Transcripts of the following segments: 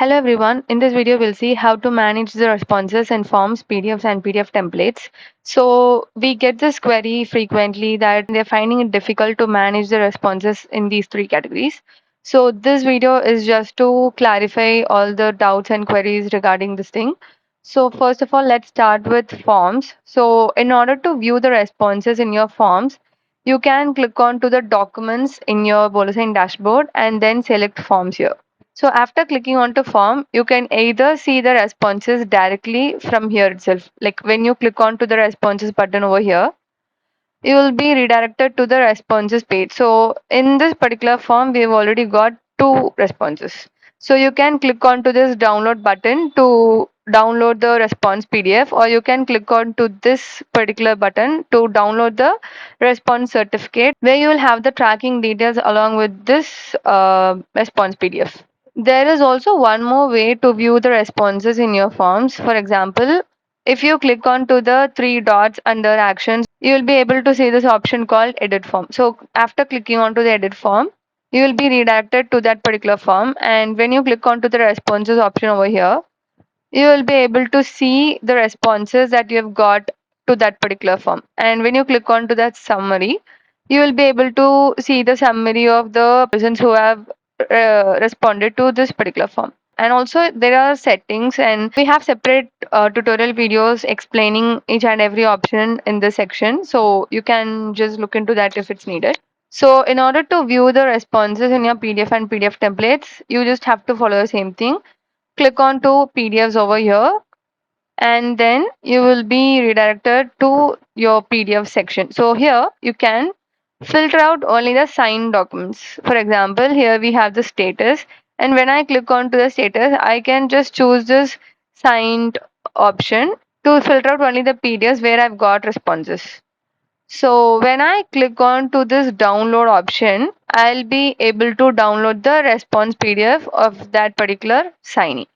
Hello everyone. In this video, we'll see how to manage the responses in forms, PDFs, and PDF templates. So we get this query frequently that they're finding it difficult to manage the responses in these three categories. So this video is just to clarify all the doubts and queries regarding this thing. So first of all, let's start with forms. So in order to view the responses in your forms, you can click on to the documents in your BoloSign dashboard and then select forms here. So after clicking onto form, you can either see the responses directly from here itself. Like when you click onto the responses button over here, you will be redirected to the responses page. So in this particular form, we have already got two responses. So you can click onto this download button to download the response PDF, or you can click on to this particular button to download the response certificate, where you will have the tracking details along with this response PDF. There is also one more way to view the responses in your forms. For example, if you click on to the three dots under actions, you will be able to see this option called edit form. So after clicking onto the edit form, you will be redirected to that particular form. And when you click onto the responses option over here, you will be able to see the responses that you have got to that particular form. And when you click on to that summary, you will be able to see the summary of the persons who have responded to this particular form. And also there are settings, and we have separate tutorial videos explaining each and every option in this section, so you can just look into that if it's needed. So in order to view the responses in your PDF and PDF templates, you just have to follow the same thing. Click on to PDFs over here, and then you will be redirected to your PDF section. So here you can filter out only the signed documents. For example, here we have the status, and when I click on to the status, I can just choose this signed option to filter out only the PDFs where I've got responses. So when I click on to this download option, I'll be able to download the response PDF of that particular signee.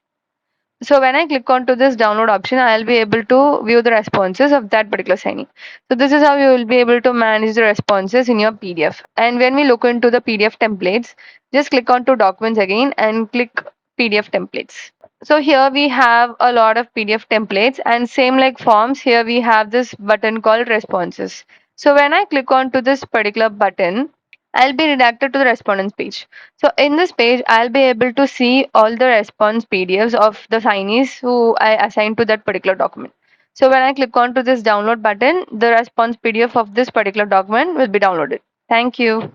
So when I click onto this download option, I'll be able to view the responses of that particular signing. So this is how you will be able to manage the responses in your PDF. And when we look into the PDF templates, just click onto documents again and click PDF templates. So here we have a lot of PDF templates, and same like forms, here we have this button called responses. So when I click onto this particular button, I'll be redirected to the respondents page. So in this page, I'll be able to see all the response PDFs of the signees who I assigned to that particular document. So when I click on to this download button, the response PDF of this particular document will be downloaded. Thank you.